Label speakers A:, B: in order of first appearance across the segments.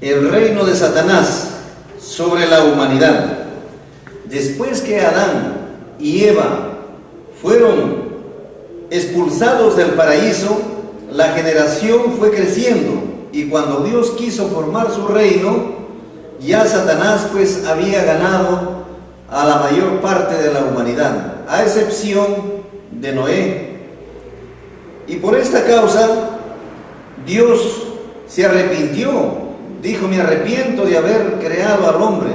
A: el reino de Satanás sobre la humanidad. Después que Adán y Eva fueron expulsados del paraíso, la generación fue creciendo, y cuando Dios quiso formar su reino, ya Satanás pues había ganado a la mayor parte de la humanidad, a excepción de Noé. Y por esta causa Dios se arrepintió, dijo: me arrepiento de haber creado al hombre,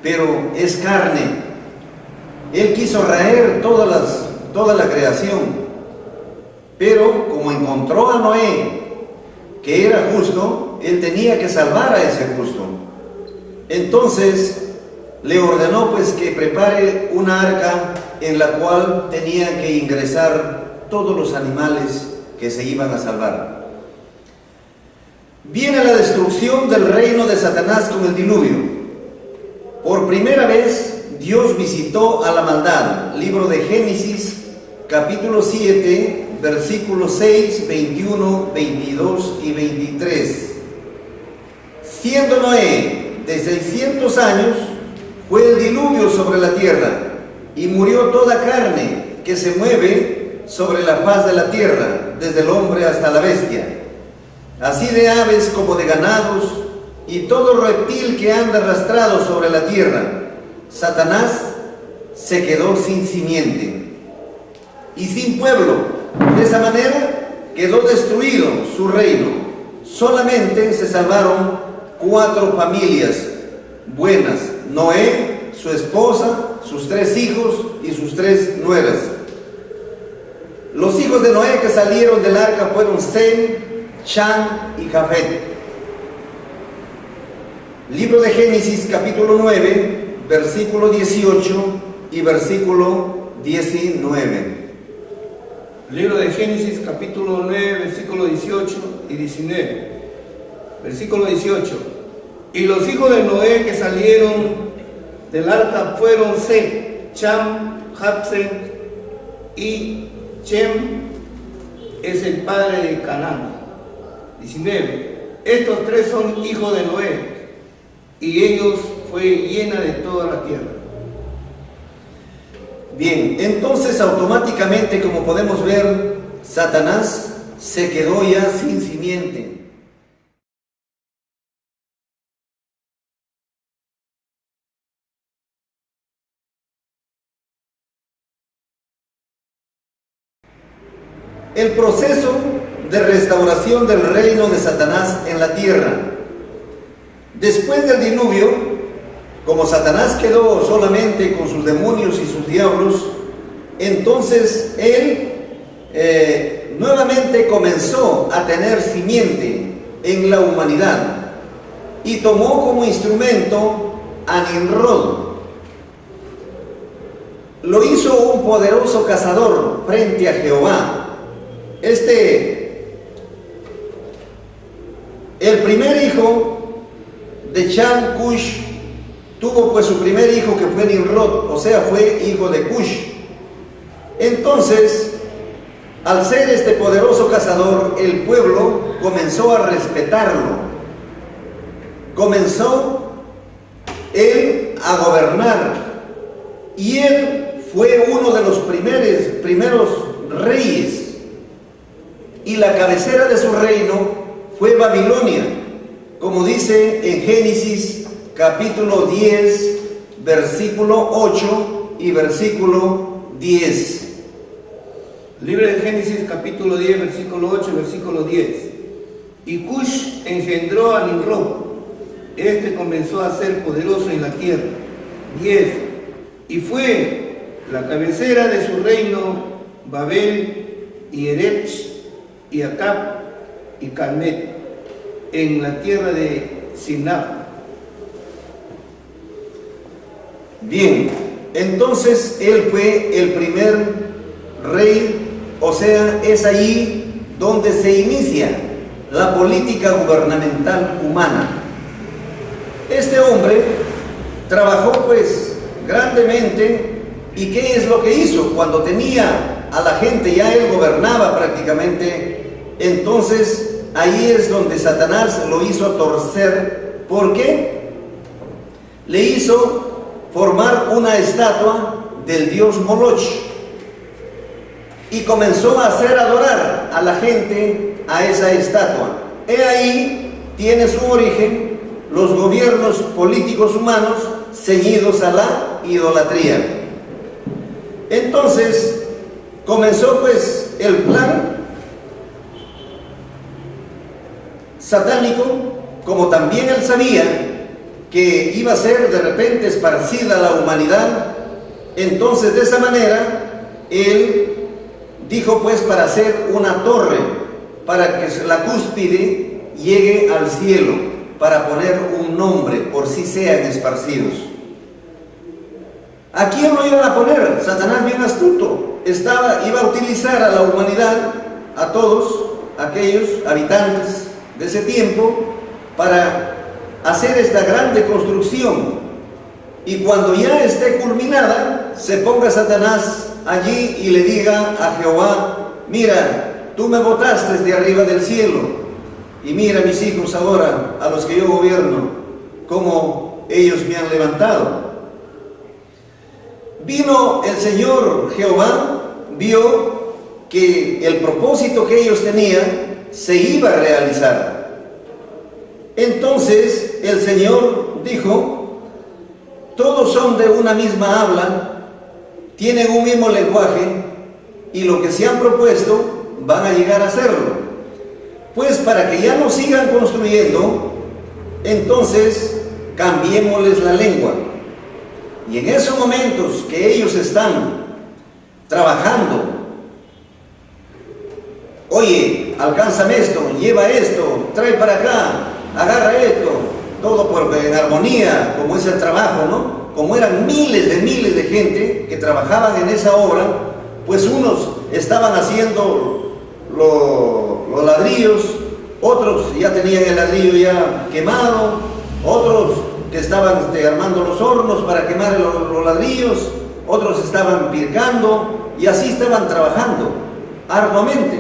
A: pero es carne. Él quiso raer toda la creación, pero como encontró a Noé que era justo, él tenía que salvar a ese justo. Entonces le ordenó pues que prepare una arca en la cual tenían que ingresar todos los animales que se iban a salvar. Viene la destrucción del reino de Satanás con el diluvio. Por primera vez Dios visitó a la maldad. Libro de Génesis, capítulo 7, versículos 6, 21, 22 y 23. Siendo Noé de 600 años, fue el diluvio sobre la tierra, y murió toda carne que se mueve sobre la faz de la tierra, desde el hombre hasta la bestia, así de aves como de ganados, y todo reptil que anda arrastrado sobre la tierra. Satanás se quedó sin simiente y sin pueblo. De esa manera quedó destruido su reino. Solamente se salvaron 4 familias buenas: Noé, su esposa, sus 3 hijos y sus 3 nueras. Los hijos de Noé que salieron del arca fueron Sem, Chan y Jafet. Libro de Génesis, capítulo 9, versículo 18 y versículo 19.
B: Libro de Génesis, capítulo 9, versículo 18 y 19. Versículo 18. Y los hijos de Noé que salieron del arca fueron Sem, Cham, Jafet y Chem, es el padre de Canaán. 19. Estos 3 son hijos de Noé, y ellos fue llena de toda la tierra.
A: Bien, entonces automáticamente, como podemos ver, Satanás se quedó ya sin simiente. El proceso de restauración del reino de Satanás en la tierra. Después del diluvio, como Satanás quedó solamente con sus demonios y sus diablos, entonces él nuevamente comenzó a tener simiente en la humanidad y tomó como instrumento a Nimrod. Lo hizo un poderoso cazador frente a Jehová. El primer hijo de Chan, Cush, tuvo pues su primer hijo, que fue Nimrod, o sea, fue hijo de Cush. Entonces, al ser este poderoso cazador, el pueblo comenzó a respetarlo. Comenzó él a gobernar, y él fue uno de los primeros reyes. Y la cabecera de su reino fue Babilonia, como dice en Génesis capítulo 10, versículo 8 y versículo 10.
B: Libro de Génesis capítulo 10, versículo 8 y versículo 10. Y Cush engendró a Nimrod. Este comenzó a ser poderoso en la tierra. 10. Y fue la cabecera de su reino Babel y Erech y Acab y Calmet, en la tierra de Sinab.
A: Bien, entonces él fue el primer rey, o sea, es ahí donde se inicia la política gubernamental humana. Este hombre trabajó pues grandemente, y ¿qué es lo que hizo? Cuando tenía a la gente, ya él gobernaba prácticamente. Entonces ahí es donde Satanás lo hizo torcer. ¿Por qué? Le hizo formar una estatua del dios Moloch y comenzó a hacer adorar a la gente a esa estatua. He ahí tiene su origen los gobiernos políticos humanos ceñidos a la idolatría. Entonces comenzó pues el plan satánico, como también él sabía que iba a ser de repente esparcida la humanidad. Entonces de esa manera él dijo pues para hacer una torre, para que la cúspide llegue al cielo, para poner un nombre por si sean esparcidos. ¿A quién lo iban a poner? Satanás, bien astuto, iba a utilizar a la humanidad, a todos aquellos habitantes de ese tiempo, para hacer esta grande construcción. Y cuando ya esté culminada, se ponga Satanás allí y le diga a Jehová: mira, tú me botaste de arriba del cielo, y mira mis hijos ahora, a los que yo gobierno, cómo ellos me han levantado. Vino el Señor Jehová, vio que el propósito que ellos tenían se iba a realizar. Entonces el Señor dijo: todos son de una misma habla, tienen un mismo lenguaje, y lo que se han propuesto van a llegar a hacerlo. Pues para que ya no sigan construyendo, entonces cambiémosles la lengua. Y en esos momentos que ellos están trabajando, oye, alcánzame esto, lleva esto, trae para acá, agarra esto, todo en armonía, como es el trabajo, ¿no? Como eran miles de gente que trabajaban en esa obra, pues unos estaban haciendo los ladrillos, otros ya tenían el ladrillo ya quemado, otros que estaban armando los hornos para quemar los ladrillos, otros estaban pircando, y así estaban trabajando arduamente.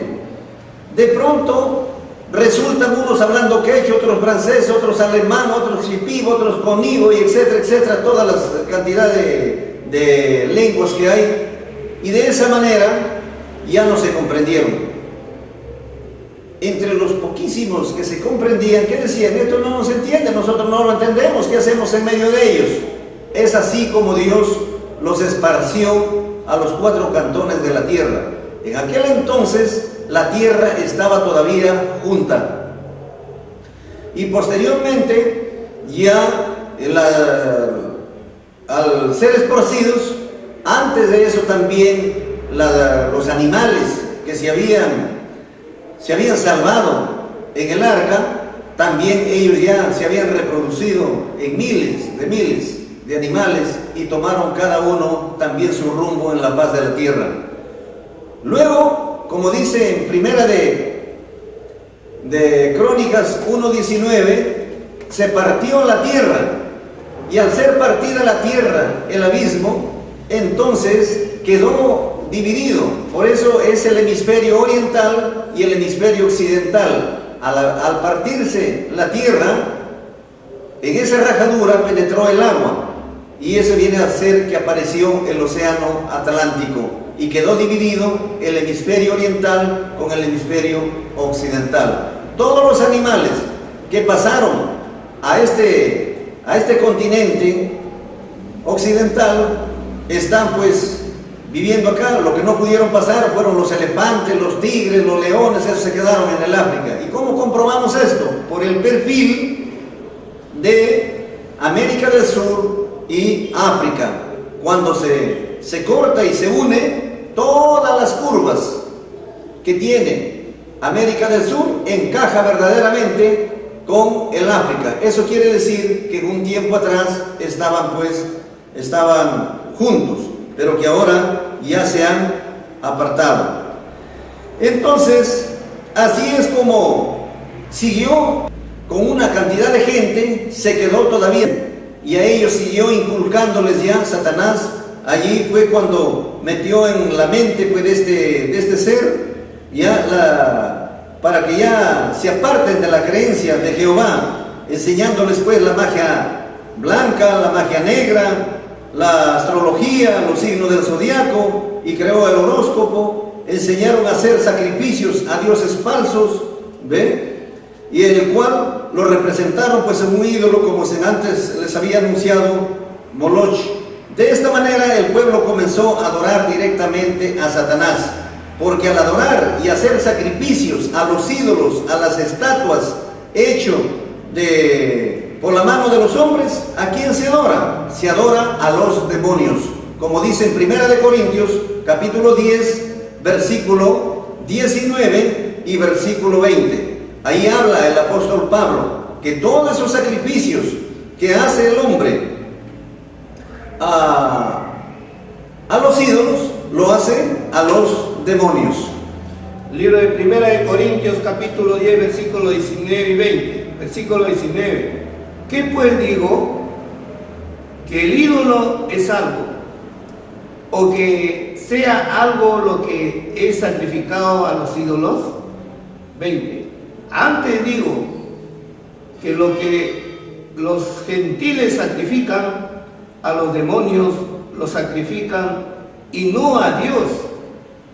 A: De pronto resultan unos hablando quechua, otros francés, otros alemán, otros chipí, otros conigo, y etcétera, etcétera, todas las cantidades de lenguas que hay, y de esa manera ya no se comprendieron. Entre los poquísimos que se comprendían, que decían: esto no nos entiende, nosotros no lo entendemos, ¿qué hacemos en medio de ellos? Es así como Dios los esparció a los 4 cantones de la tierra. En aquel entonces la tierra estaba todavía junta, y posteriormente ya al ser esparcidos, antes de eso también los animales que se habían salvado en el arca, también ellos ya se habían reproducido en miles de animales, y tomaron cada uno también su rumbo en la paz de la tierra. Luego, como dice en primera de Crónicas 1:19, se partió la tierra, y al ser partida la tierra, el abismo, entonces quedó dividido. Por eso es el hemisferio oriental y el hemisferio occidental. Al partirse la tierra, en esa rajadura penetró el agua, y eso viene a ser que apareció el océano Atlántico, y quedó dividido el hemisferio oriental con el hemisferio occidental. Todos los animales que pasaron a este continente occidental están pues viviendo acá. Lo que no pudieron pasar fueron los elefantes, los tigres, los leones, esos se quedaron en el África. ¿Y cómo comprobamos esto? Por el perfil de América del Sur y África. Cuando se corta y se une, todas las curvas que tiene América del Sur encaja verdaderamente con el África. Eso quiere decir que un tiempo atrás estaban juntos, pero que ahora ya se han apartado. Entonces, así es como siguió con una cantidad de gente, se quedó todavía, y a ellos siguió inculcándoles ya Satanás. Allí fue cuando metió en la mente pues, de este ser ya para que ya se aparten de la creencia de Jehová, enseñándoles pues la magia blanca, la magia negra, la astrología, los signos del zodiaco, y creó el horóscopo. Enseñaron a hacer sacrificios a dioses falsos, ¿ve? Y en el cual lo representaron pues en un ídolo, como antes les había anunciado, Moloch. De esta manera el pueblo comenzó a adorar directamente a Satanás, porque al adorar y hacer sacrificios a los ídolos, a las estatuas hechos por la mano de los hombres, ¿a quién se adora? Se adora a los demonios, como dice en 1 Corintios capítulo 10 versículo 19 y versículo 20. Ahí habla el apóstol Pablo que todos esos sacrificios que hace el hombre a los ídolos, lo hace a los demonios.
B: Libro de 1 Corintios capítulo 10 versículo 19 y 20. Versículo 19. ¿Qué pues digo? ¿Que el ídolo es algo? ¿O que sea algo lo que es sacrificado a los ídolos? 20. Antes digo que lo que los gentiles sacrifican a los demonios, lo sacrifican y no a Dios.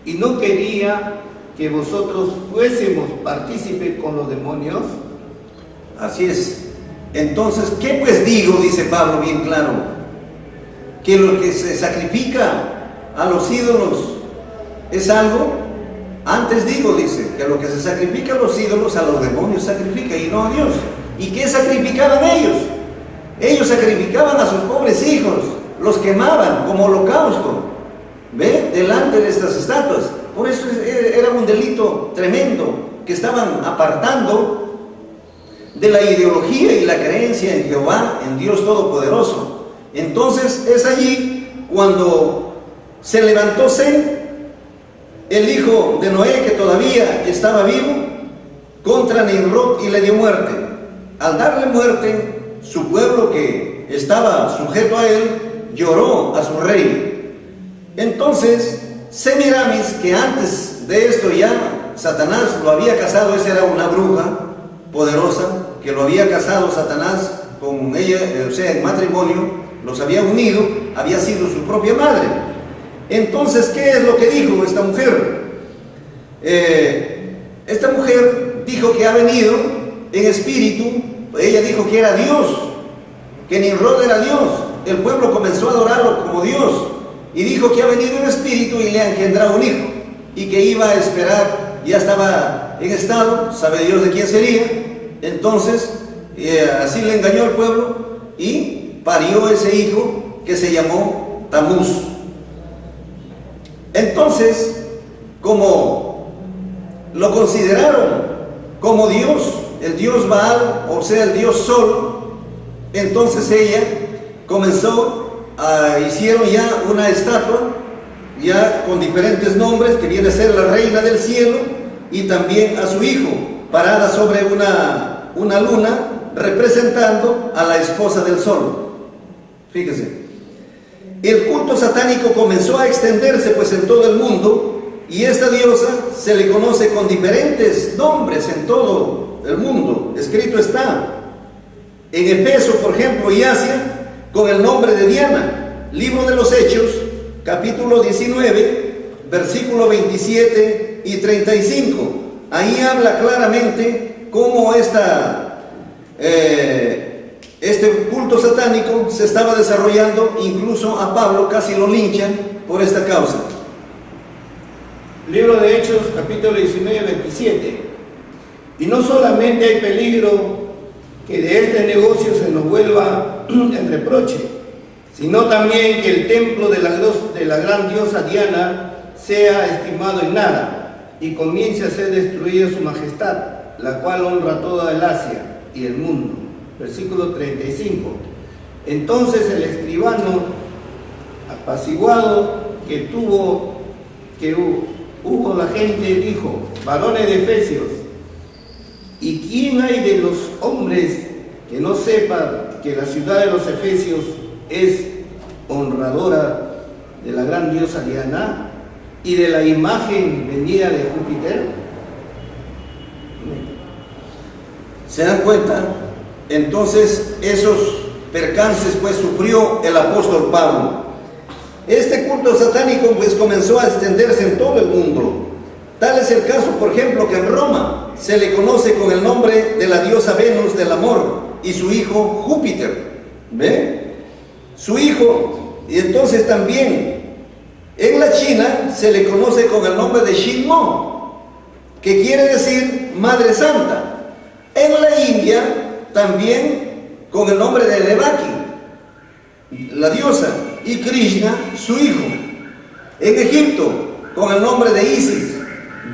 B: Y no quería que vosotros fuésemos partícipes con los demonios.
A: Así es. Entonces, ¿qué pues digo? Dice Pablo bien claro, que lo que se sacrifica a los ídolos es algo. Antes digo, dice, que lo que se sacrifica a los ídolos, a los demonios sacrifica y no a Dios. ¿Y qué sacrificaban ellos? Ellos sacrificaban a sus pobres hijos, los quemaban como holocausto, ¿ve? Delante de estas estatuas. Por eso era un delito tremendo, que estaban apartando de la ideología y la creencia en Jehová, en Dios Todopoderoso. Entonces es allí cuando se levantó Sem, el hijo de Noé, que todavía estaba vivo, contra Nimrod y le dio muerte. Al darle muerte, su pueblo que estaba sujeto a él lloró a su rey. Entonces Semiramis, que antes de esto ya Satanás lo había casado, esa era una bruja poderosa, que lo había casado Satanás con ella, o sea, en matrimonio, los había unido, había sido su propia madre. Entonces, ¿qué es lo que dijo esta mujer? Esta mujer dijo que ha venido en espíritu. Ella dijo que era Dios, que Nimrod era Dios. El pueblo comenzó a adorarlo como Dios y dijo que ha venido en espíritu y le ha engendrado un hijo y que iba a esperar, ya estaba en estado, sabe Dios de quién sería. Entonces así le engañó al pueblo y parió ese hijo que se llamó Tamuz. Entonces, como lo consideraron como Dios, el Dios Baal, o sea, el Dios Sol, entonces ella comenzó hicieron ya una estatua, ya con diferentes nombres, que viene a ser la reina del cielo, y también a su hijo, parada sobre una luna, representando a la esposa del sol. Fíjese, el culto satánico comenzó a extenderse pues en todo el mundo, y esta diosa se le conoce con diferentes nombres en todo el mundo. Escrito está en Éfeso, por ejemplo, y Asia, con el nombre de Diana. Libro de los Hechos, capítulo 19, versículo 27 y 35. Ahí habla claramente cómo este culto satánico se estaba desarrollando. Incluso a Pablo casi lo linchan por esta causa.
B: Libro de Hechos, capítulo 19, 27. Y no solamente hay peligro que de este negocio se nos vuelva en reproche, sino también que el templo de la gran diosa Diana sea estimado en nada y comience a ser destruida su majestad, la cual honra toda el Asia y el mundo. Versículo 35. Entonces el escribano, apaciguado que hubo la gente, dijo: varones de Efesios, ¿y quién hay de los hombres que no sepa que la ciudad de los Efesios es honradora de la gran diosa Diana y de la imagen venida de Júpiter?
A: ¿Se dan cuenta? Entonces esos percances pues sufrió el apóstol Pablo. Este culto satánico pues comenzó a extenderse en todo el mundo. Tal es el caso, por ejemplo, que en Roma se le conoce con el nombre de la diosa Venus del amor y su hijo Júpiter. ¿Ve? Su hijo. Y entonces también en la China se le conoce con el nombre de Shinmo, que quiere decir Madre Santa. En la India también con el nombre de Devaki, la diosa, y Krishna, su hijo. En Egipto con el nombre de Isis,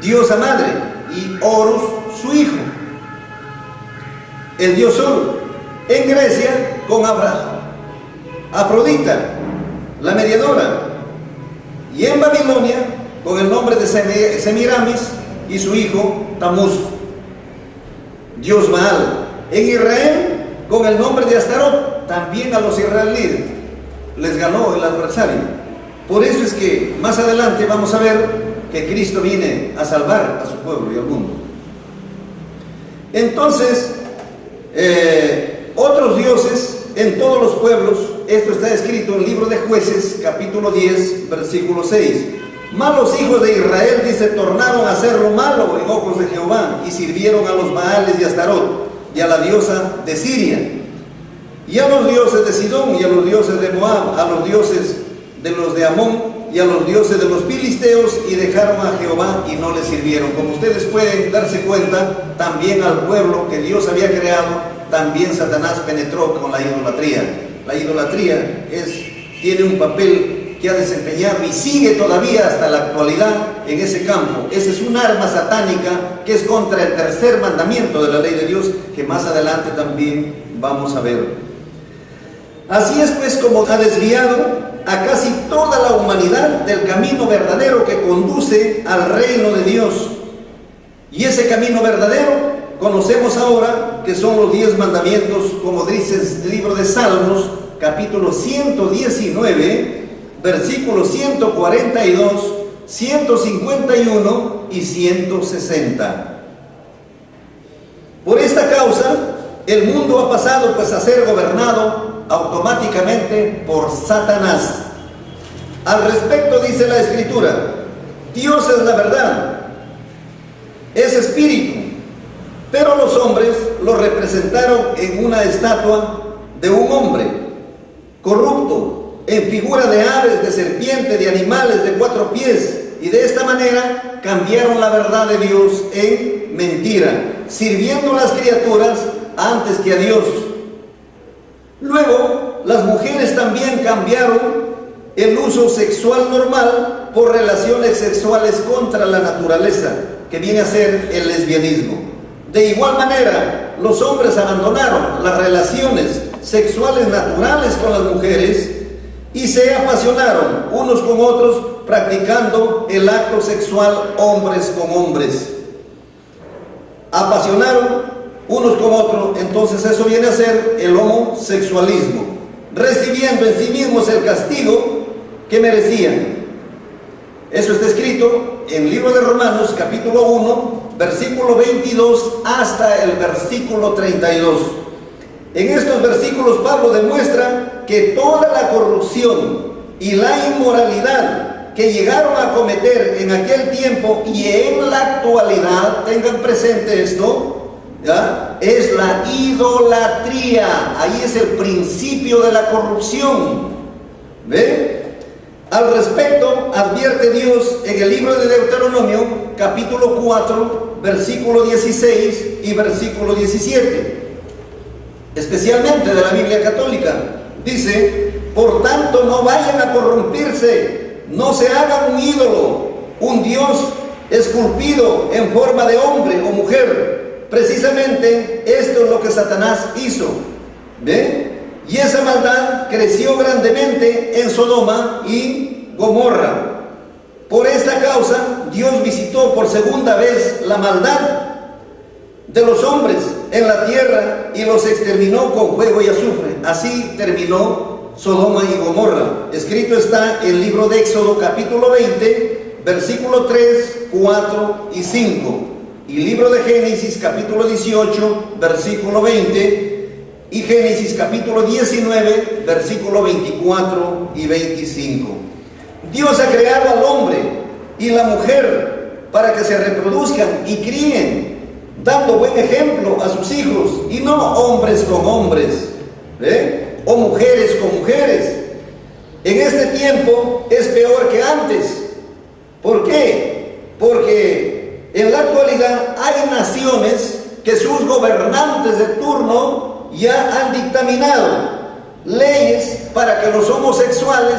A: diosa madre, y Horus, su hijo, el dios Sol. En Grecia con Afrodita, la mediadora. Y en Babilonia con el nombre de Semiramis y su hijo Tamuz, dios Baal. En Israel con el nombre de Astarot. También a los israelíes les ganó el adversario. Por eso es que más adelante vamos a ver que Cristo viene a salvar a su pueblo y al mundo. Entonces, otros dioses en todos los pueblos. Esto está escrito en el libro de Jueces, capítulo 10, versículo 6. Mas los hijos de Israel, dice, tornaron a hacer lo malo en ojos de Jehová, y sirvieron a los Baales de Astarot, y a la diosa de Siria, y a los dioses de Sidón, y a los dioses de Moab, a los dioses de los de Amón, y a los dioses de los filisteos, y dejaron a Jehová y no le sirvieron. Como ustedes pueden darse cuenta, también al pueblo que Dios había creado, también Satanás penetró con la idolatría. La idolatría tiene un papel que ha desempeñado y sigue todavía hasta la actualidad en ese campo. Esa es un arma satánica que es contra el tercer mandamiento de la ley de Dios, que más adelante también vamos a ver. Así es pues como ha desviado a casi toda la humanidad del camino verdadero que conduce al reino de Dios. Y ese camino verdadero conocemos ahora que son los 10 mandamientos, como dice el libro de Salmos, capítulo 119, versículos 142, 151 y 160. Por esta causa, el mundo ha pasado pues a ser gobernado automáticamente por Satanás. Al respecto dice la Escritura: Dios es la verdad, es espíritu, pero los hombres lo representaron en una estatua de un hombre corrupto, en figura de aves, de serpiente, de animales de 4 pies, y de esta manera cambiaron la verdad de Dios en mentira, sirviendo a las criaturas antes que a Dios. Luego, las mujeres también cambiaron el uso sexual normal por relaciones sexuales contra la naturaleza, que viene a ser el lesbianismo. De igual manera, los hombres abandonaron las relaciones sexuales naturales con las mujeres y se apasionaron unos con otros, practicando el acto sexual hombres con hombres. Apasionaron unos con otros, entonces eso viene a ser el homosexualismo, recibiendo en sí mismos el castigo que merecían. Eso está escrito en el libro de Romanos, capítulo 1, versículo 22 hasta el versículo 32. En estos versículos Pablo demuestra que toda la corrupción y la inmoralidad que llegaron a cometer en aquel tiempo y en la actualidad, tengan presente esto, ¿ya?, es la idolatría. Ahí es el principio de la corrupción. ¿Ve? Al respecto, advierte Dios en el libro de Deuteronomio, capítulo 4, versículo 16 y versículo 17, especialmente de la Biblia católica. Dice: por tanto, no vayan a corrompirse, no se hagan un ídolo, un dios esculpido en forma de hombre o mujer. Precisamente esto es lo que Satanás hizo. ¿Ve? Y esa maldad creció grandemente en Sodoma y Gomorra. Por esta causa, Dios visitó por segunda vez la maldad de los hombres en la tierra y los exterminó con fuego y azufre. Así terminó Sodoma y Gomorra. Escrito está en el libro de Éxodo, capítulo 20, versículo 3, 4 y 5. y libro de Génesis capítulo 18, versículo 20, y Génesis capítulo 19, versículo 24 y 25. Dios ha creado al hombre y la mujer para que se reproduzcan y críen, dando buen ejemplo a sus hijos, y no hombres con hombres, o mujeres con mujeres. En este tiempo es peor que antes. ¿Por qué? Porque en la actualidad hay naciones que sus gobernantes de turno ya han dictaminado leyes para que los homosexuales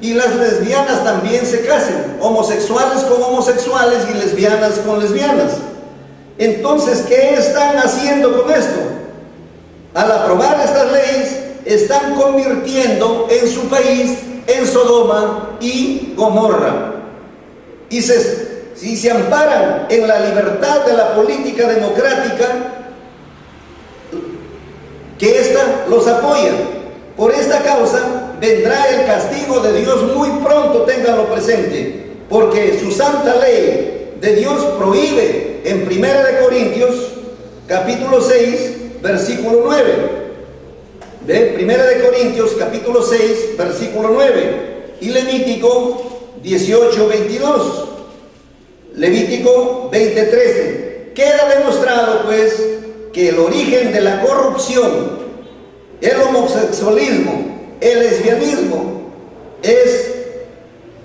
A: y las lesbianas también se casen, homosexuales con homosexuales y lesbianas con lesbianas. Entonces, ¿qué están haciendo con esto? Al aprobar estas leyes, están convirtiendo en su país en Sodoma y Gomorra. Y si se amparan en la libertad de la política democrática, que ésta los apoya. Por esta causa vendrá el castigo de Dios muy pronto, ténganlo presente, porque su santa ley de Dios prohíbe en 1 Corintios capítulo 6 versículo 9. ¿Ve? 1 Corintios capítulo 6 versículo 9 y Levítico 18, 22. Levítico 20, 13. Queda demostrado pues que el origen de la corrupción, el homosexualismo, el lesbianismo,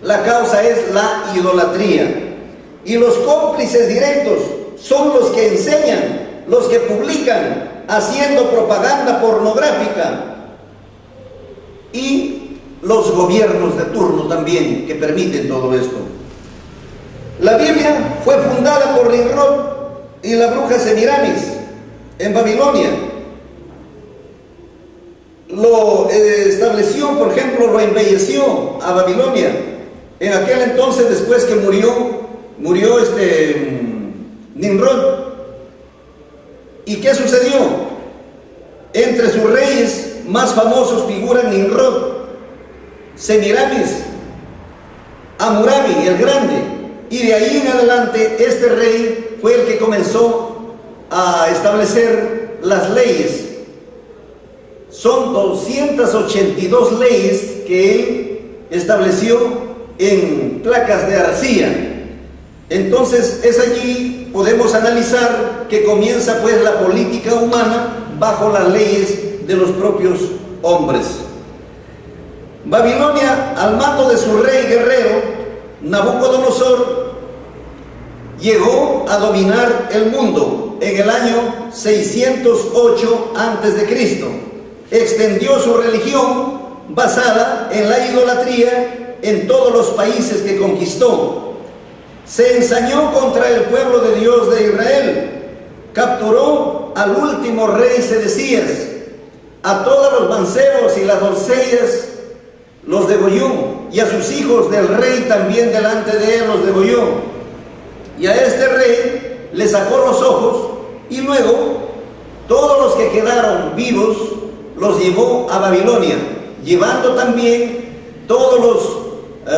A: la causa es la idolatría. Y los cómplices directos son los que enseñan, los que publican, haciendo propaganda pornográfica, y los gobiernos de turno también que permiten todo esto. La Biblia fue fundada por Nimrod y la bruja Semiramis en Babilonia. Lo estableció, por ejemplo, lo embelleció a Babilonia. En aquel entonces, después que murió Nimrod. ¿Y qué sucedió? Entre sus reyes más famosos figuran Nimrod, Semiramis, Hammurabi el Grande. Y de ahí en adelante este rey fue el que comenzó a establecer las leyes. Son 282 leyes que él estableció en placas de arcilla. Entonces es allí podemos analizar que comienza pues la política humana bajo las leyes de los propios hombres. Babilonia, al mando de su rey guerrero Nabucodonosor, llegó a dominar el mundo en el año 608 a.C. Extendió su religión basada en la idolatría en todos los países que conquistó. Se ensañó contra el pueblo de Dios de Israel. Capturó al último rey Sedecías. A todos los mancebos y las doncellas los degolló, y a sus hijos del rey también delante de él los degolló. Y a este rey le sacó los ojos, y luego todos los que quedaron vivos los llevó a Babilonia, llevando también todos los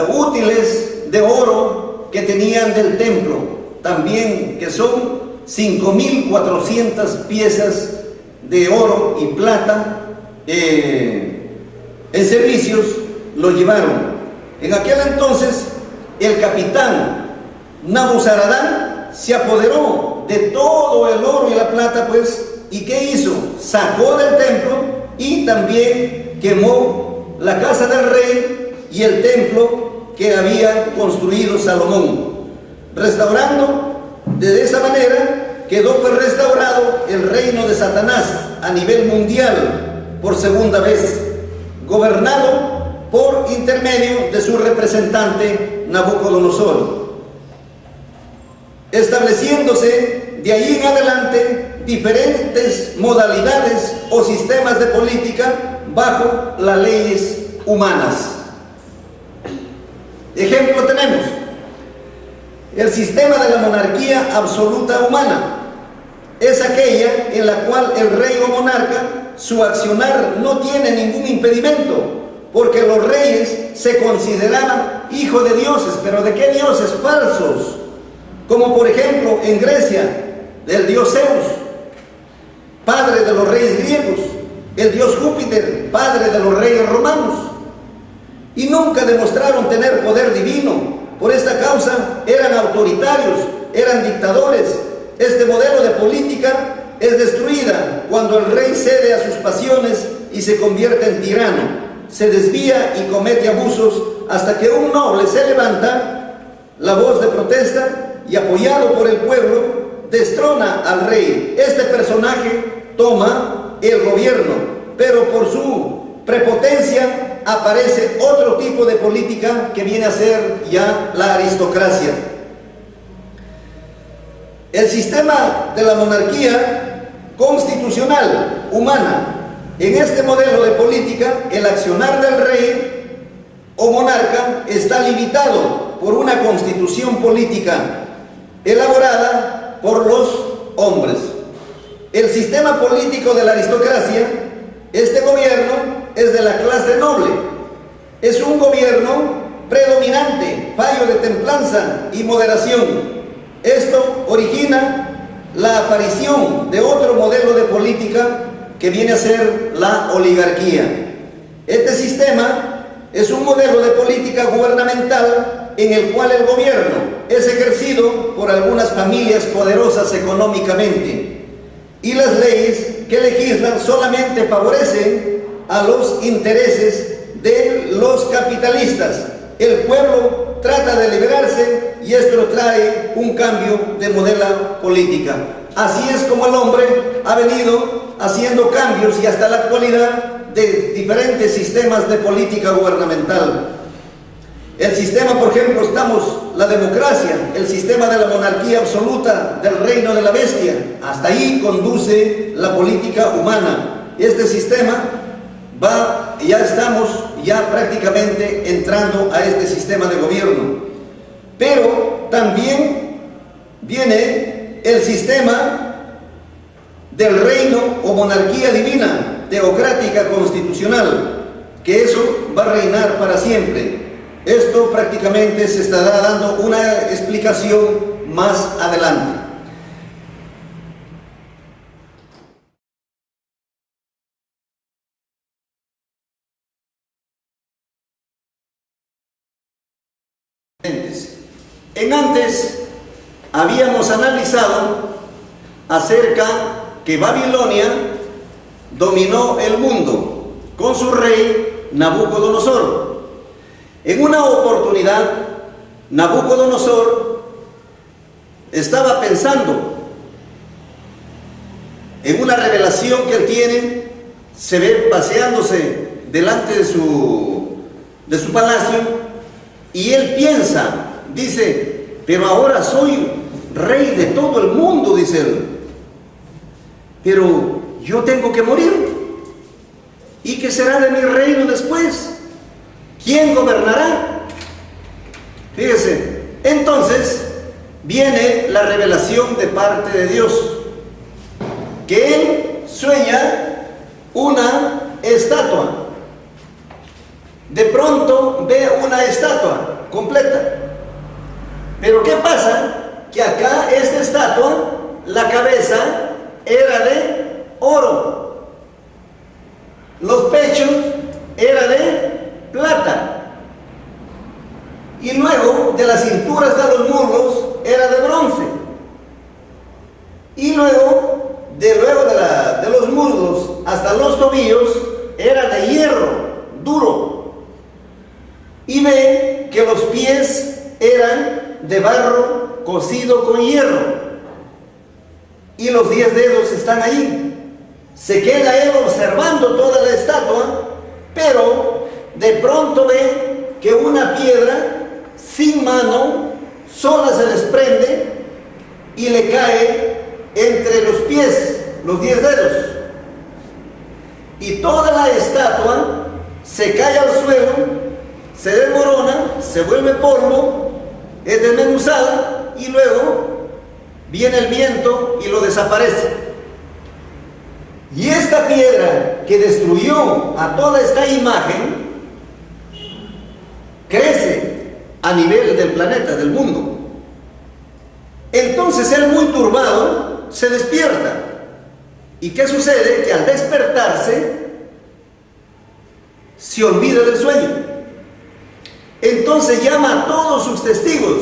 A: útiles de oro que tenían del templo, también que son 5.400 piezas de oro y plata en servicios, lo llevaron. En aquel entonces el capitán Nabuzaradán se apoderó de todo el oro y la plata, pues, ¿y qué hizo? Sacó del templo y también quemó la casa del rey y el templo que había construido Salomón, restaurando. De esa manera quedó pues restaurado el reino de Satanás a nivel mundial por segunda vez, gobernado por intermedio de su representante Nabucodonosor, estableciéndose de ahí en adelante diferentes modalidades o sistemas de política bajo las leyes humanas. Ejemplo tenemos el sistema de la monarquía absoluta humana. Es aquella en la cual el rey o monarca, su accionar no tiene ningún impedimento, porque los reyes se consideraban hijos de dioses. ¿Pero de qué dioses? Falsos, como por ejemplo en Grecia, el dios Zeus, padre de los reyes griegos, el dios Júpiter, padre de los reyes romanos, y nunca demostraron tener poder divino. Por esta causa eran autoritarios, eran dictadores. Este modelo de política es destruida cuando el rey cede a sus pasiones y se convierte en tirano, se desvía y comete abusos hasta que un noble se levanta, la voz de protesta, y apoyado por el pueblo, destrona al rey. Este personaje toma el gobierno, pero por su prepotencia aparece otro tipo de política que viene a ser ya la aristocracia. El sistema de la monarquía constitucional humana. En este modelo de política, el accionar del rey o monarca está limitado por una constitución política elaborada por los hombres. El sistema político de la aristocracia, este gobierno es de la clase noble, es un gobierno predominante, fallo de templanza y moderación. Esto origina la aparición de otro modelo de política que viene a ser la oligarquía. Este sistema es un modelo de política gubernamental en el cual el gobierno es ejercido por algunas familias poderosas económicamente, y las leyes que legislan solamente favorecen a los intereses de los capitalistas. El pueblo trata de liberarse y esto trae un cambio de modelo política. Así es como el hombre ha venido haciendo cambios y hasta la actualidad de diferentes sistemas de política gubernamental. El sistema, por ejemplo, la democracia, el sistema de la monarquía absoluta, del reino de la bestia, hasta ahí conduce la política humana. Este sistema ya estamos prácticamente entrando a este sistema de gobierno. Pero también viene el sistema del reino o monarquía divina, teocrática constitucional, que eso va a reinar para siempre. Esto prácticamente se estará dando una explicación más adelante. En antes habíamos analizado acerca que Babilonia dominó el mundo con su rey Nabucodonosor. En una oportunidad, Nabucodonosor estaba pensando en una revelación que él tiene, se ve paseándose delante de su palacio, y él piensa, dice, pero ahora soy rey de todo el mundo, dice él, pero yo tengo que morir, ¿y qué será de mi reino después? ¿Quién gobernará? Fíjese, entonces viene la revelación de parte de Dios, que él sueña una estatua. De pronto ve una estatua completa. Pero ¿qué pasa? Que acá esta estatua, la cabeza era de oro, los pechos eran de plata, y luego de las cinturas a los muslos era de bronce, y luego de los muslos hasta los tobillos era de hierro duro, y ve que los pies eran de barro cocido con hierro, y los 10 dedos están ahí. Se queda él observando toda la estatua, pero de pronto ve que una piedra sin mano sola se desprende y le cae entre los pies, los 10 dedos, y toda la estatua se cae al suelo, se desmorona, se vuelve polvo, es desmenuzada, y luego viene el viento y lo desaparece. Y esta piedra que destruyó a toda esta imagen crece a nivel del planeta, del mundo, Entonces él, muy turbado, se despierta. ¿Y qué sucede? Que al despertarse se olvida del sueño. Entonces llama a todos sus testigos,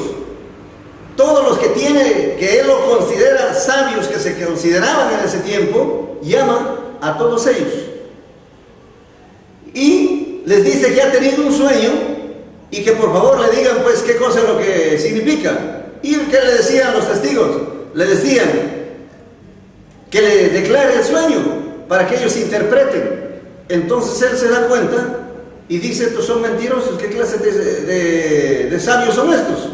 A: todos los que él lo considera sabios, que se consideraban en ese tiempo, llama a todos ellos y les dice que ha tenido un sueño y que por favor le digan pues qué cosa es lo que significa. ¿Y qué le decían los testigos? Le decían que le declare el sueño para que ellos interpreten. Entonces él se da cuenta y dice: estos son mentirosos, ¿qué clase de sabios son estos?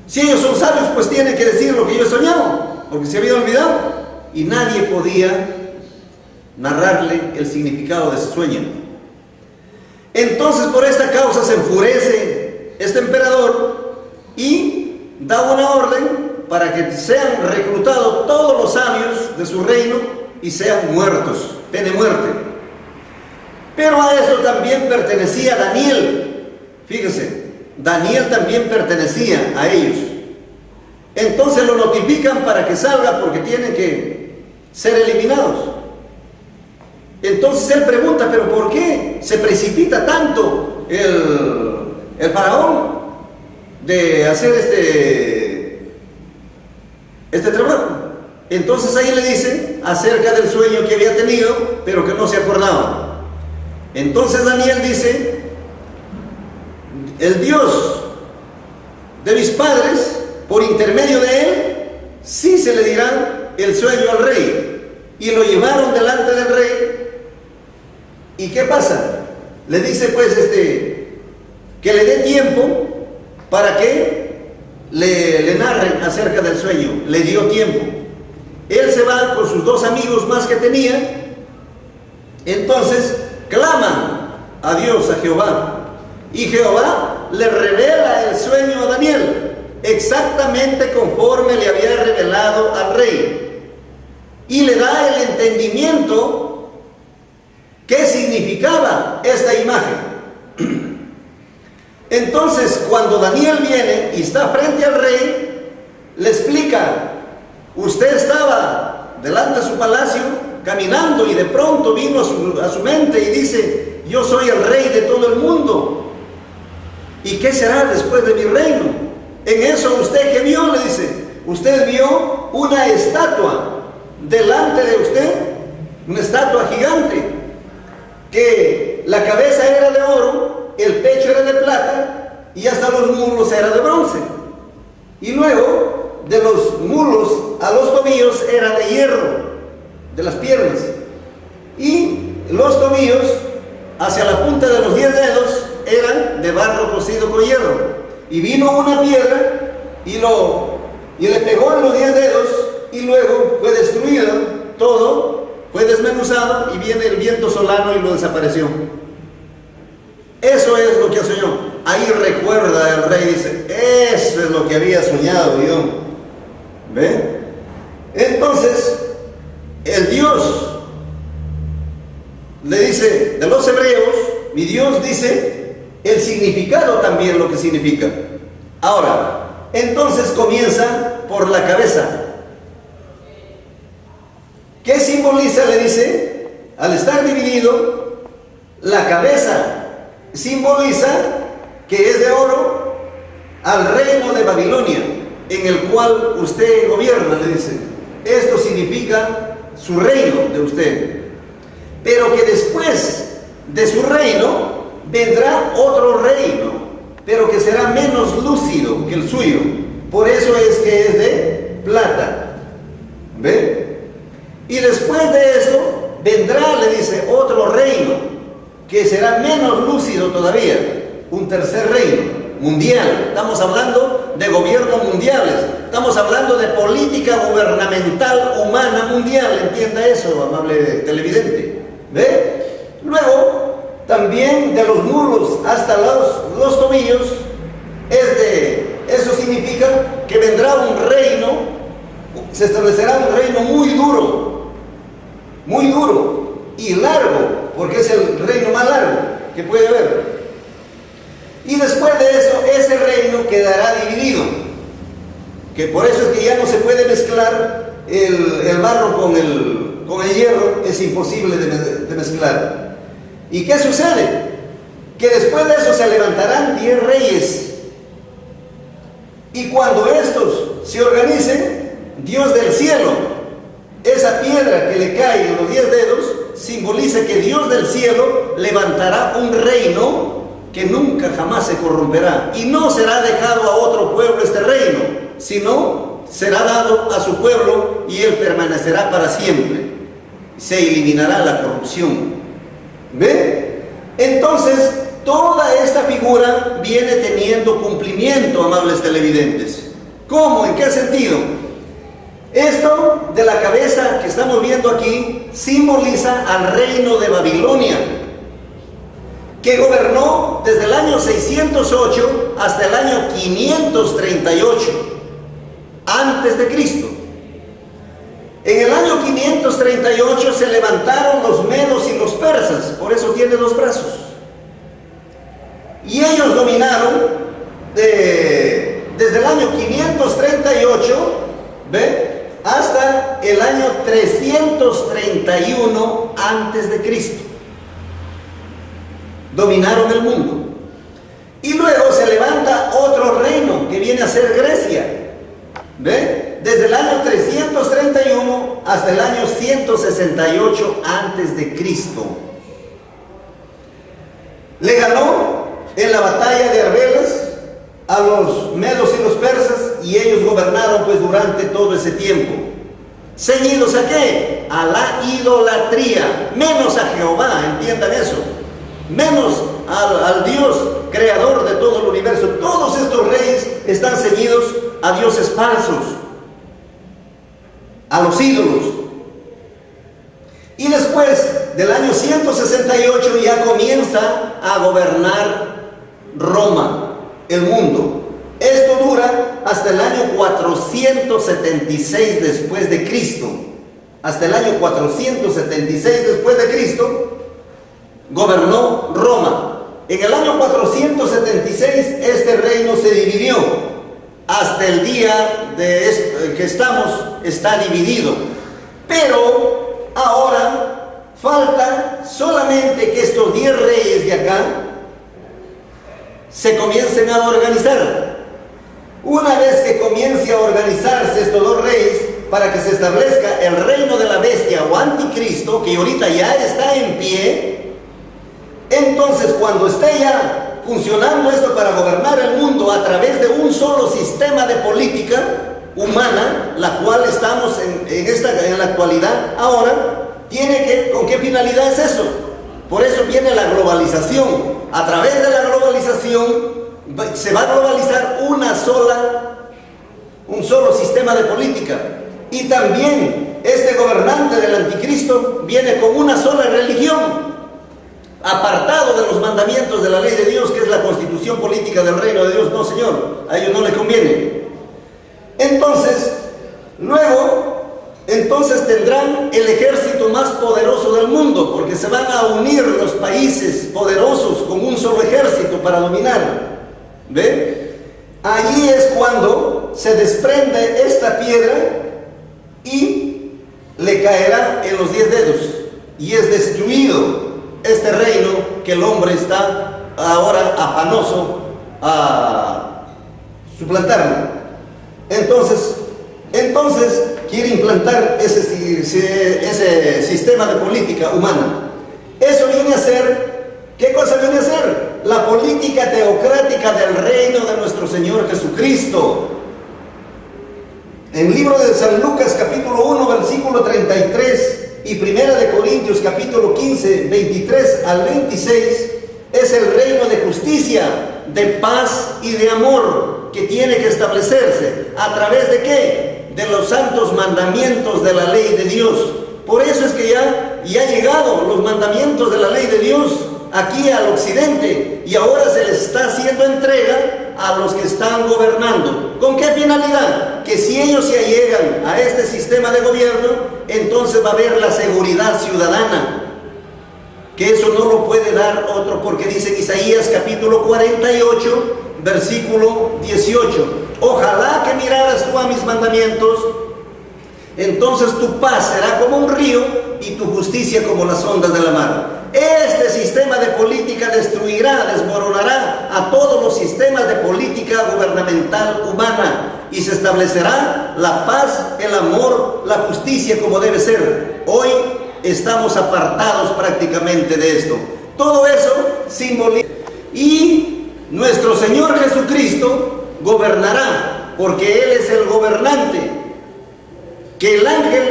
A: Si ellos son sabios, pues tienen que decir lo que yo he soñado, porque se había olvidado. Y nadie podía narrarle el significado de ese sueño. Entonces, por esta causa se enfurece este emperador y da una orden para que sean reclutados todos los sabios de su reino y sean muertos, pena de muerte. Pero a esto también pertenecía Daniel. Fíjense, Daniel también pertenecía a ellos. Entonces lo notifican para que salga, porque tienen que ser eliminados. Entonces él pregunta: ¿pero por qué se precipita tanto el faraón de hacer este trabajo? Entonces ahí le dice acerca del sueño que había tenido, pero que no se acordaba. Entonces Daniel dice: el Dios de mis padres, por intermedio de él, sí se le dirá el sueño al rey. Y lo llevaron delante del rey. ¿Y qué pasa? Le dice pues que le dé tiempo para que le narren acerca del sueño. Le dio tiempo. Él se va con sus dos amigos más que tenía. Entonces claman a Dios, a Jehová. Y Jehová le revela el sueño a Daniel, exactamente conforme le había revelado al rey. Y le da el entendimiento qué significaba esta imagen. Entonces, cuando Daniel viene y está frente al rey, le explica: usted estaba delante de su palacio caminando y de pronto vino a su mente y dice: yo soy el rey de todo el mundo, ¿y qué será después de mi reino? En eso, ¿usted qué vio? Le dice: usted vio una estatua delante de usted, una estatua gigante, que la cabeza era de oro, el pecho era de plata y hasta los muslos era de bronce. Y luego, de los muslos a los tobillos era de hierro, de las piernas. Y los tobillos hacia la punta de los 10 dedos eran de barro cocido con hierro. Y vino una piedra y le pegó en los 10 dedos, y luego fue destruido todo, fue desmenuzado, y viene el viento solano y lo desapareció. Eso es lo que soñó. Ahí recuerda el rey, dice: eso es lo que había soñado yo. ¿Ve? Entonces el Dios le dice de los hebreos, mi Dios dice el significado también, lo que significa. Ahora, entonces comienza por la cabeza. ¿Qué simboliza? Le dice, al estar dividido, la cabeza simboliza que es de oro al reino de Babilonia, en el cual usted gobierna, le dice. Esto significa su reino de usted. Pero que después de su reino vendrá otro reino, pero que será menos lúcido que el suyo. Por eso es que es de plata. ¿Ve? Y después de eso vendrá, le dice, otro reino que será menos lúcido todavía, un tercer reino mundial. Estamos hablando de gobiernos mundiales, estamos hablando de política gubernamental humana mundial. Entienda eso, amable televidente. ¿Ve? Luego, también de los muslos hasta los tobillos, eso significa que vendrá un reino, se establecerá un reino muy duro y largo, porque es el reino más largo que puede haber. Y después de eso, ese reino quedará dividido. que por eso es que ya no se puede mezclar el barro con el hierro, es imposible de mezclar. ¿Y qué sucede? Que después de eso se levantarán 10 reyes, y cuando estos se organicen, Dios del cielo, esa piedra que le cae en los 10 dedos, simboliza que Dios del cielo levantará un reino que nunca jamás se corromperá, y no será dejado a otro pueblo este reino, sino será dado a su pueblo, y él permanecerá para siempre. Se eliminará la corrupción. ¿Ve? Entonces, toda esta figura viene teniendo cumplimiento, amables televidentes. ¿Cómo? ¿En qué sentido? Esto de la cabeza que estamos viendo aquí simboliza al reino de Babilonia, que gobernó desde el año 608 hasta el año 538 antes de Cristo. En el año 538 se levantaron los medos y los persas, por eso tiene 2 brazos. Y ellos dominaron desde el año 538, ¿ve?, hasta el año 331 antes de Cristo. Dominaron el mundo. Y luego se levanta otro reino que viene a ser Grecia. ¿Ve? Desde el año 331 hasta el año 168 antes de Cristo. Le ganó en la batalla de Arbelas a los medos y los persas, y ellos gobernaron pues durante todo ese tiempo. ¿Ceñidos a qué? A la idolatría, menos a Jehová, entiendan eso, menos al Dios creador de todo el universo. Todos estos reyes están ceñidos a dioses falsos, a los ídolos. Y después del año 168 ya comienza a gobernar Roma, el mundo. Esto dura hasta el año 476 después de Cristo. Hasta el año 476 después de Cristo gobernó Roma. En el año 476 este reino se dividió. Hasta el día que estamos está dividido. Pero ahora falta solamente que estos 10 reyes de acá se comiencen a organizar. Una vez que comience a organizarse estos 2 reyes para que se establezca el reino de la bestia o anticristo, que ahorita ya está en pie, entonces cuando esté ya funcionando esto para gobernar el mundo a través de un solo sistema de política humana, la cual estamos en la actualidad ahora, ¿con qué finalidad es eso? Por eso viene la globalización. A través de la globalización se va a globalizar un solo sistema de política. Y también este gobernante del anticristo viene con una sola religión, apartado de los mandamientos de la ley de Dios, que es la constitución política del reino de Dios. No, señor, a ellos no les conviene. Entonces tendrán el ejército más poderoso del mundo, porque se van a unir los países poderosos con un solo ejército para dominar. ¿Ve? Allí es cuando se desprende esta piedra y le caerá en los 10 dedos, y es destruido este reino que el hombre está ahora afanoso a suplantarlo. Entonces quiere implantar ese sistema de política humana. Eso viene a ser, ¿qué cosa viene a ser? La política teocrática del reino de nuestro Señor Jesucristo. En el libro de San Lucas capítulo 1 versículo 33 y Primera de Corintios capítulo 15 23 al 26 es el reino de justicia, de paz y de amor que tiene que establecerse. ¿A través de qué? De los santos mandamientos de la ley de Dios. Por eso es que ya han llegado los mandamientos de la ley de Dios aquí al occidente, y ahora se les está haciendo entrega a los que están gobernando. ¿Con qué finalidad? Que si ellos se allegan a este sistema de gobierno, entonces va a haber la seguridad ciudadana, que eso no lo puede dar otro, porque dice en Isaías capítulo 48 versículo 18, ojalá que miraras tú a mis mandamientos, entonces tu paz será como un río y tu justicia como las ondas de la mar. Este sistema de política destruirá, desmoronará a todos los sistemas de política gubernamental humana y se establecerá la paz, el amor, la justicia como debe ser. Hoy estamos apartados prácticamente de esto. Todo eso simboliza. Y nuestro Señor Jesucristo gobernará, porque Él es el gobernante, que el ángel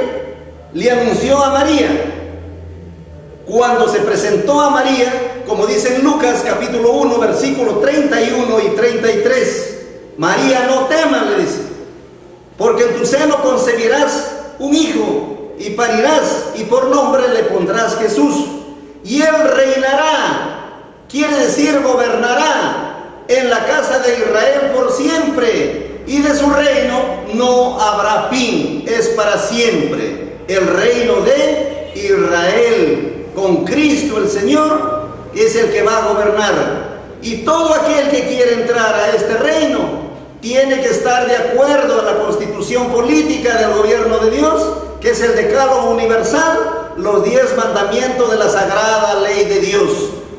A: le anunció a María. Cuando se presentó a María, como dice en Lucas capítulo 1, versículo 31 y 33, María, no temas, le dice, porque en tu seno concebirás un hijo y parirás, y por nombre le pondrás Jesús, y él reinará, quiere decir gobernará en la casa de Israel por siempre, y de su reino no habrá fin, es para siempre el reino de Israel. Con Cristo el Señor es el que va a gobernar. Y todo aquel que quiere entrar a este reino tiene que estar de acuerdo a la constitución política del gobierno de Dios, que es el decálogo universal, los 10 mandamientos de la sagrada ley de Dios.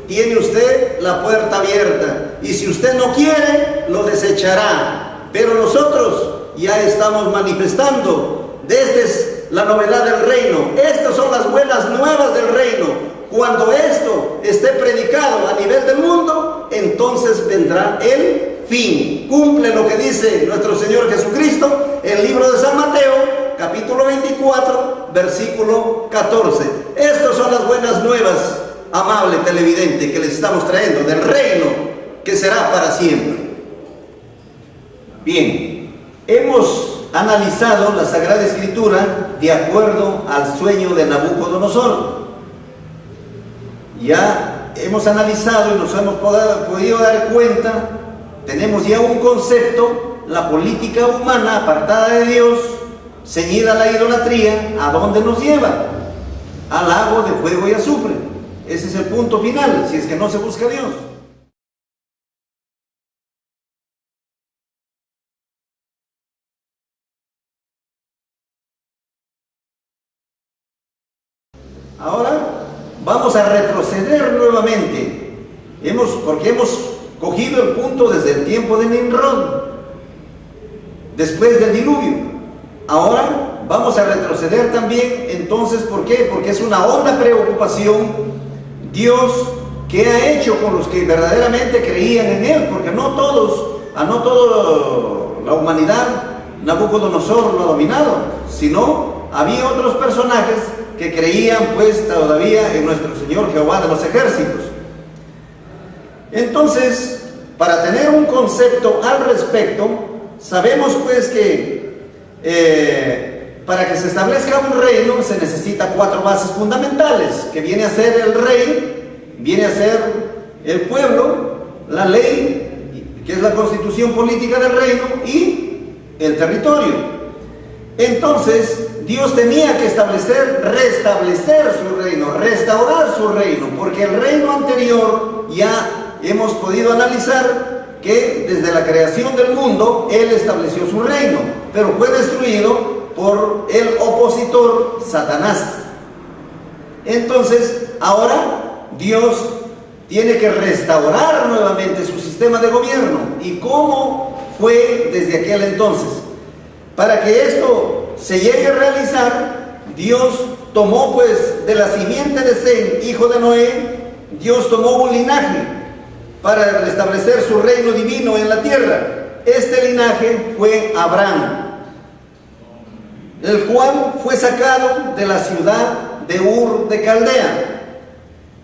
A: Tiene usted la puerta abierta. Y si usted no quiere, lo desechará. Pero nosotros ya estamos manifestando. Esta es la novedad del reino. Estas son las buenas nuevas del reino. Cuando esto esté predicado a nivel del mundo, entonces vendrá el fin. Cumple lo que dice nuestro Señor Jesucristo en el libro de San Mateo, capítulo 24, versículo 14. Estas son las buenas nuevas, amable televidente, que les estamos trayendo del reino que será para siempre. Bien, hemos analizado la Sagrada Escritura de acuerdo al sueño de Nabucodonosor. Ya hemos analizado y nos hemos podido dar cuenta, tenemos ya un concepto, la política humana apartada de Dios, ceñida a la idolatría, ¿a dónde nos lleva? Al lago de fuego y azufre. Ese es el punto final, si es que no se busca a Dios. Ahora vamos a retroceder nuevamente, porque hemos cogido el punto desde el tiempo de Nimrod, después del diluvio. Ahora vamos a retroceder también, entonces, ¿por qué? Porque es una honda preocupación Dios que ha hecho con los que verdaderamente creían en Él, porque no toda la humanidad Nabucodonosor lo ha dominado, sino había otros personajes que creían pues todavía en nuestro Señor Jehová de los ejércitos. Entonces, para tener un concepto al respecto, sabemos pues que para que se establezca un reino se necesita 4 bases fundamentales, que viene a ser el rey, viene a ser el pueblo, la ley, que es la constitución política del reino, y el territorio. Entonces, Dios tenía que restablecer su reino, restaurar su reino, porque el reino anterior ya hemos podido analizar que desde la creación del mundo Él estableció su reino, pero fue destruido por el opositor Satanás. Entonces, ahora Dios tiene que restaurar nuevamente su sistema de gobierno. ¿Y cómo fue desde aquel entonces? Para que esto se llegue a realizar, Dios tomó pues de la simiente de Sem, hijo de Noé, Dios tomó un linaje para restablecer su reino divino en la tierra. Este linaje fue Abraham, el cual fue sacado de la ciudad de Ur de Caldea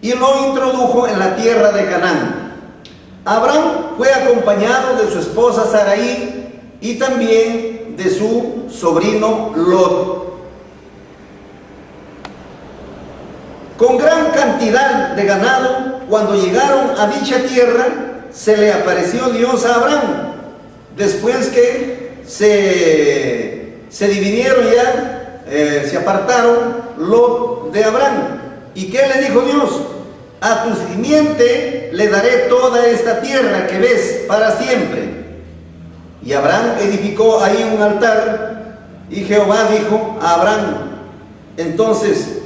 A: y lo introdujo en la tierra de Canaán. Abraham fue acompañado de su esposa Sarai y también de su sobrino Lot. Con gran cantidad de ganado, cuando llegaron a dicha tierra, se le apareció Dios a Abraham, después que se dividieron ya, se apartaron Lot de Abraham. ¿Y qué le dijo Dios? A tu simiente le daré toda esta tierra que ves para siempre. Y Abraham edificó ahí un altar, y Jehová dijo a Abraham, entonces,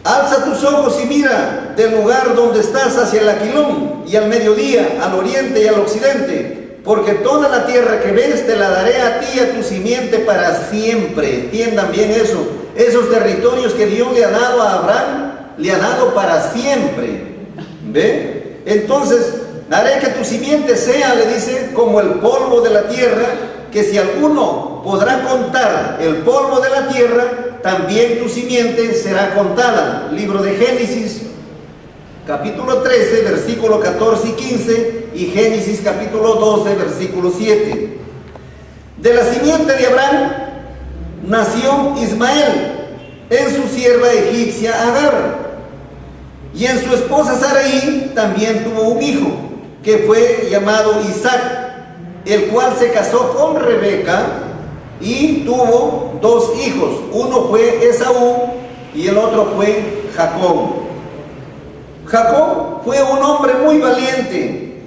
A: alza tus ojos y mira del lugar donde estás hacia el aquilón, y al mediodía, al oriente y al occidente, porque toda la tierra que ves te la daré a ti y a tu simiente para siempre. Entiendan bien eso. Esos territorios que Dios le ha dado a Abraham, le ha dado para siempre. ¿Ve? Entonces, haré que tu simiente sea, le dice, como el polvo de la tierra, que si alguno podrá contar el polvo de la tierra, también tu simiente será contada. Libro de Génesis, capítulo 13, versículo 14 y 15, y Génesis capítulo 12, versículo 7. De la simiente de Abraham nació Ismael en su sierva egipcia Agar, y en su esposa Sarai también tuvo un hijo, que fue llamado Isaac, el cual se casó con Rebeca y tuvo dos hijos. Uno fue Esaú y el otro fue Jacob. Jacob fue un hombre muy valiente.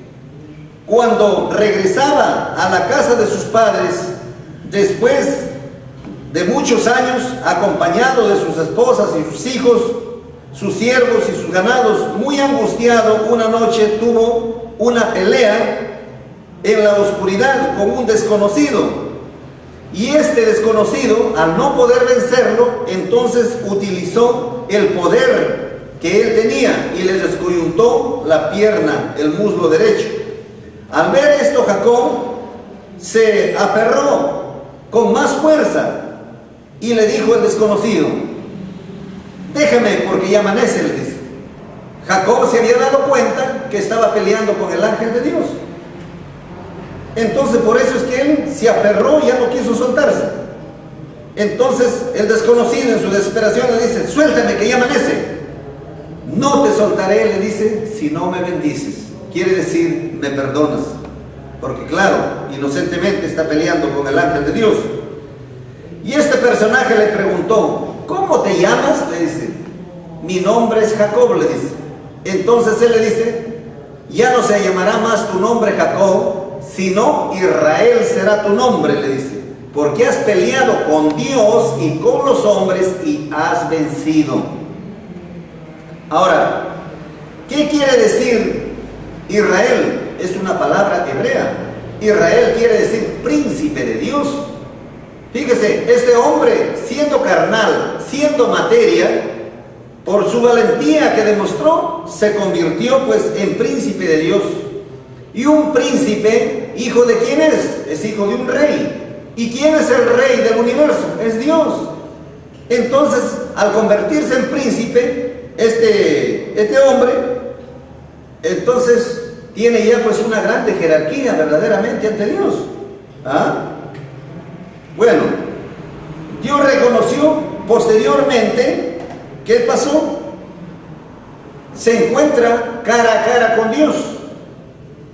A: Cuando regresaba a la casa de sus padres, después de muchos años, acompañado de sus esposas y sus hijos, sus siervos y sus ganados, muy angustiado, una noche tuvo una pelea en la oscuridad con un desconocido. Y este desconocido, al no poder vencerlo, entonces utilizó el poder que él tenía y le descoyuntó la pierna, el muslo derecho. Al ver esto, Jacob se aferró con más fuerza y le dijo al desconocido, déjame porque ya amanece, le dice. Jacob se había dado cuenta que estaba peleando con el ángel de Dios. Entonces por eso es que él se aferró y ya no quiso soltarse. Entonces el desconocido en su desesperación le dice, suéltame que ya amanece. No te soltaré, le dice, si no me bendices. Quiere decir, me perdonas. Porque claro, inocentemente está peleando con el ángel de Dios. Y este personaje le preguntó, ¿cómo te llamas? Le dice, mi nombre es Jacob, le dice. Entonces él le dice, ya no se llamará más tu nombre Jacob, sino Israel será tu nombre, le dice, porque has peleado con Dios y con los hombres y has vencido. Ahora, ¿qué quiere decir Israel? Es una palabra hebrea. Israel quiere decir príncipe de Dios. Fíjese, este hombre, siendo carnal, siendo materia, por su valentía que demostró, se convirtió pues en príncipe de Dios. Y un príncipe, ¿hijo de quién es? Es hijo de un rey. ¿Y quién es el rey del universo? Es Dios. Entonces, al convertirse en príncipe, este hombre, entonces tiene ya pues una grande jerarquía verdaderamente ante Dios. ¿Ah? Bueno, Dios reconoció posteriormente, ¿qué pasó? Se encuentra cara a cara con Dios.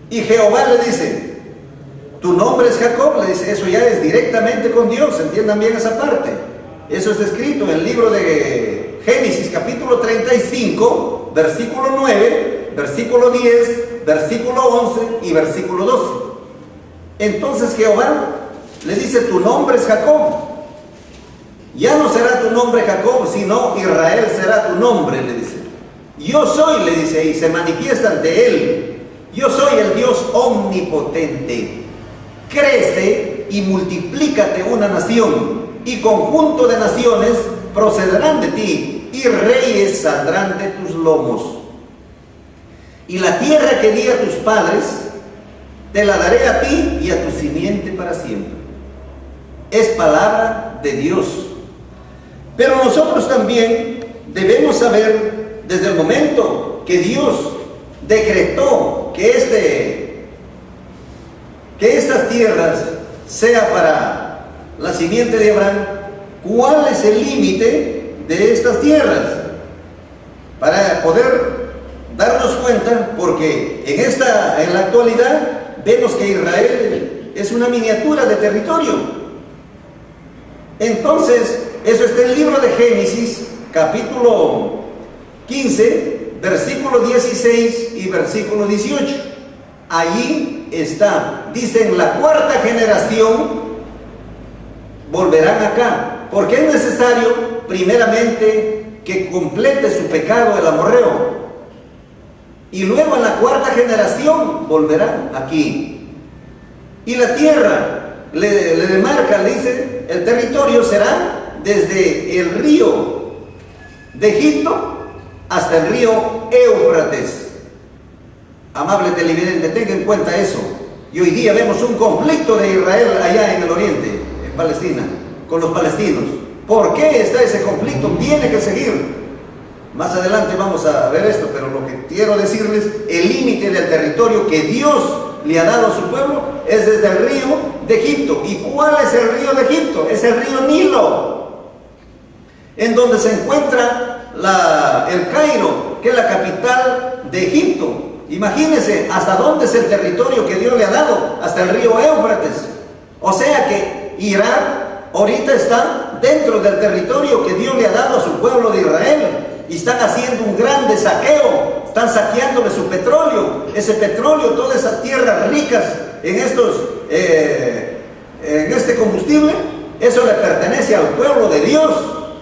A: Y Jehová le dice, tu nombre es Jacob, le dice, eso ya es directamente con Dios, entiendan bien esa parte. Eso está escrito en el libro de Génesis capítulo 35, versículo 9, versículo 10, versículo 11 y versículo 12. Entonces Jehová le dice, tu nombre es Jacob. Ya no será tu nombre Jacob, sino Israel será tu nombre, le dice. Yo soy, le dice, y se manifiesta ante él. Yo soy el Dios omnipotente. Crece y multiplícate una nación, y conjunto de naciones procederán de ti, y reyes saldrán de tus lomos. Y la tierra que di a tus padres, te la daré a ti y a tu simiente para siempre. Es palabra de Dios. Pero nosotros también debemos saber, desde el momento que Dios decretó que estas tierras sea para la simiente de Abraham, ¿cuál es el límite de estas tierras? Para poder darnos cuenta, porque en la actualidad vemos que Israel es una miniatura de territorio. Entonces, eso está en el libro de Génesis, capítulo 15, versículo 16 y versículo 18. Allí está. Dice, en la cuarta generación volverán acá, porque es necesario primeramente que complete su pecado el amorreo, y luego en la cuarta generación volverán aquí. Y la tierra le demarca, le dice, el territorio será desde el río de Egipto hasta el río Éufrates. Amable televidente, tenga en cuenta eso. Y hoy día vemos un conflicto de Israel allá en el oriente, en Palestina, con los palestinos. ¿Por qué está ese conflicto? Tiene que seguir. Más adelante vamos a ver esto, pero lo que quiero decirles, el límite del territorio que Dios le ha dado a su pueblo es desde el río de Egipto. ¿Y cuál es el río de Egipto? Es el río Nilo, en donde se encuentra el Cairo, que es la capital de Egipto. Imagínense hasta dónde es el territorio que Dios le ha dado, hasta el río Éufrates. O sea que Irak ahorita está dentro del territorio que Dios le ha dado a su pueblo de Israel, y están haciendo un gran saqueo, están saqueándole su petróleo, ese petróleo, todas esas tierras ricas en este combustible, eso le pertenece al pueblo de Dios,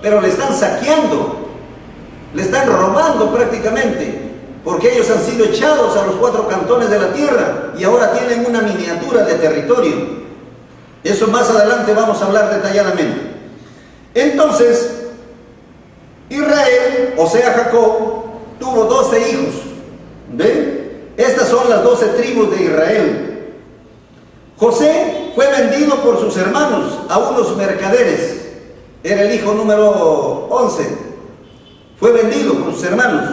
A: pero le están saqueando, le están robando prácticamente, porque ellos han sido echados a los 4 cantones de la tierra y ahora tienen una miniatura de territorio. Eso más adelante vamos a hablar detalladamente. Entonces, Israel, o sea Jacob, tuvo 12 hijos. ¿Ven? Estas son las 12 tribus de Israel. José fue vendido por sus hermanos a unos mercaderes. Era el hijo número 11. Fue vendido por sus hermanos.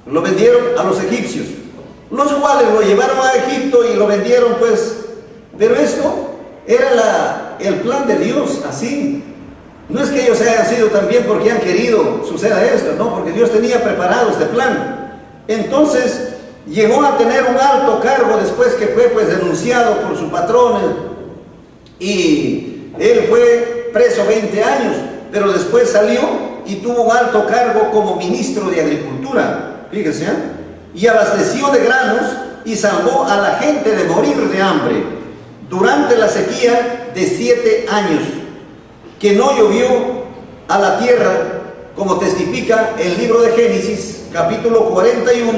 A: Lo vendieron a los egipcios, los cuales lo llevaron a Egipto y lo vendieron, pues. Pero esto era el plan de Dios, así. No es que ellos hayan sido también porque han querido suceda esto, no, porque Dios tenía preparado este plan. Entonces llegó a tener un alto cargo después que fue, pues, denunciado por su patrón, y él fue preso 20 años, pero después salió y tuvo un alto cargo como ministro de Agricultura, fíjense, y abasteció de granos y salvó a la gente de morir de hambre durante la sequía de 7 años, que no llovió a la tierra, como testifica el libro de Génesis, capítulo 41,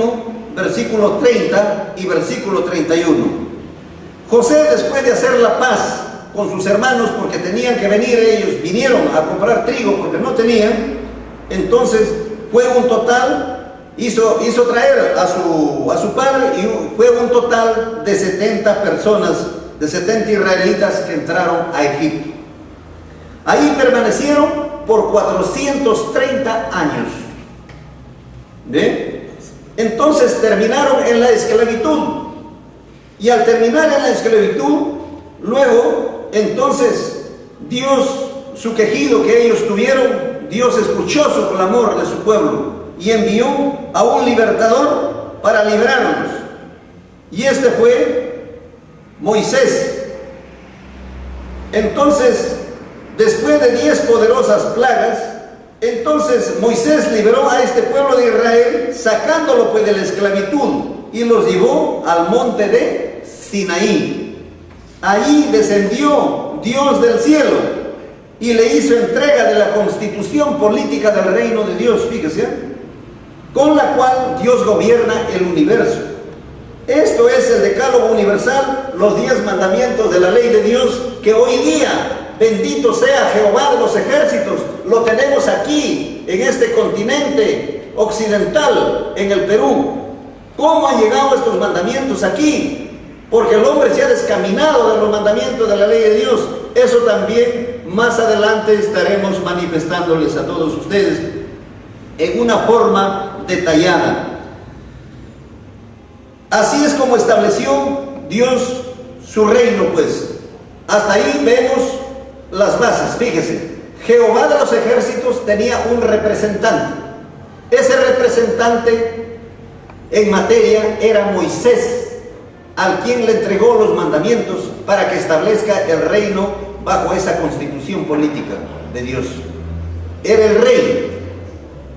A: versículo 30 y versículo 31. José, después de hacer la paz con sus hermanos, porque tenían que venir, ellos vinieron a comprar trigo porque no tenían, entonces fue un total, hizo traer a su padre, y fue un total de 70 personas, de 70 israelitas que entraron a Egipto. Ahí permanecieron por 430 años. ¿Ve? Entonces terminaron en la esclavitud. Y al terminar en la esclavitud, luego, entonces, Dios, su quejido que ellos tuvieron, Dios escuchó su clamor de su pueblo y envió a un libertador para liberarlos. Y este fue Moisés. Entonces, después de 10 poderosas plagas, entonces Moisés liberó a este pueblo de Israel, sacándolo, pues, de la esclavitud, y los llevó al monte de Sinaí. Allí descendió Dios del cielo y le hizo entrega de la constitución política del reino de Dios, fíjese, con la cual Dios gobierna el universo. Esto es el decálogo universal, los 10 mandamientos de la ley de Dios, que hoy día, bendito sea Jehová de los ejércitos, lo tenemos aquí, en este continente occidental, en el Perú. ¿Cómo han llegado estos mandamientos aquí? Porque el hombre se ha descaminado de los mandamientos de la ley de Dios. Eso también más adelante estaremos manifestándoles a todos ustedes en una forma detallada. Así es como estableció Dios su reino, pues. Hasta ahí vemos las bases. Fíjese, Jehová de los ejércitos tenía un representante. Ese representante en materia era Moisés, al quien le entregó los mandamientos para que establezca el reino bajo esa constitución política de Dios. Era el rey.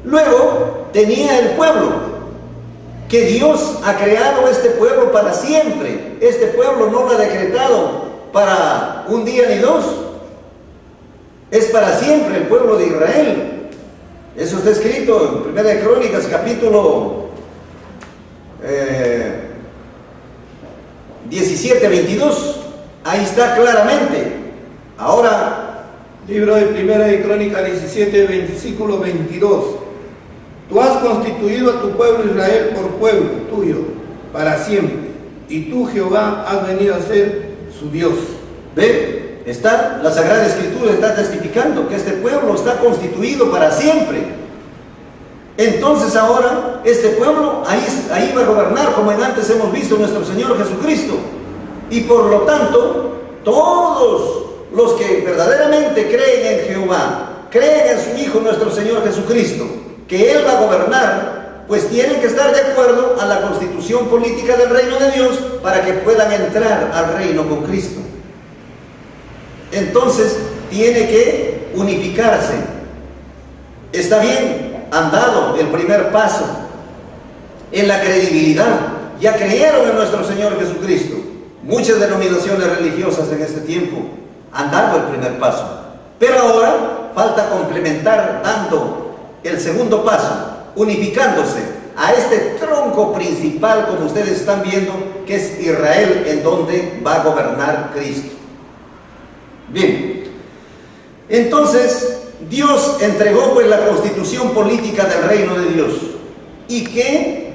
A: Luego tenía el pueblo, que Dios ha creado este pueblo para siempre. Este pueblo no lo ha decretado para un día ni dos. Es para siempre el pueblo de Israel. Eso está escrito en 1 de Crónicas, capítulo 17, 22. Ahí está claramente. Ahora,
B: libro de 1 de Crónicas 17, versículo 22. Tú has constituido a tu pueblo Israel por pueblo tuyo para siempre, y tú, Jehová, has venido a ser su Dios.
A: ¿Ve? Está, la Sagrada Escritura está testificando que este pueblo está constituido para siempre. Entonces ahora este pueblo ahí va a gobernar, como en antes hemos visto, nuestro Señor Jesucristo. Y por lo tanto, todos los que verdaderamente creen en Jehová, creen en su Hijo nuestro Señor Jesucristo, que Él va a gobernar, pues tienen que estar de acuerdo a la constitución política del reino de Dios para que puedan entrar al reino con Cristo. Entonces tiene que unificarse. Está bien, han dado el primer paso en la credibilidad, ya creyeron en nuestro Señor Jesucristo. Muchas denominaciones religiosas en este tiempo han dado el primer paso, pero ahora falta complementar dando el segundo paso, unificándose a este tronco principal, como ustedes están viendo, que es Israel, en donde va a gobernar Cristo. Bien, entonces Dios entregó pues la constitución política del reino de Dios. ¿Y qué?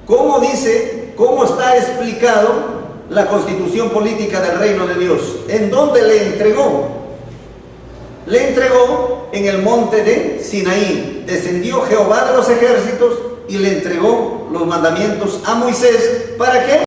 A: ¿Cómo dice? ¿Cómo está explicado la constitución política del reino de Dios? ¿En dónde le entregó? Le entregó en el monte de Sinaí. Descendió Jehová de los ejércitos y le entregó los mandamientos a Moisés. ¿Para qué?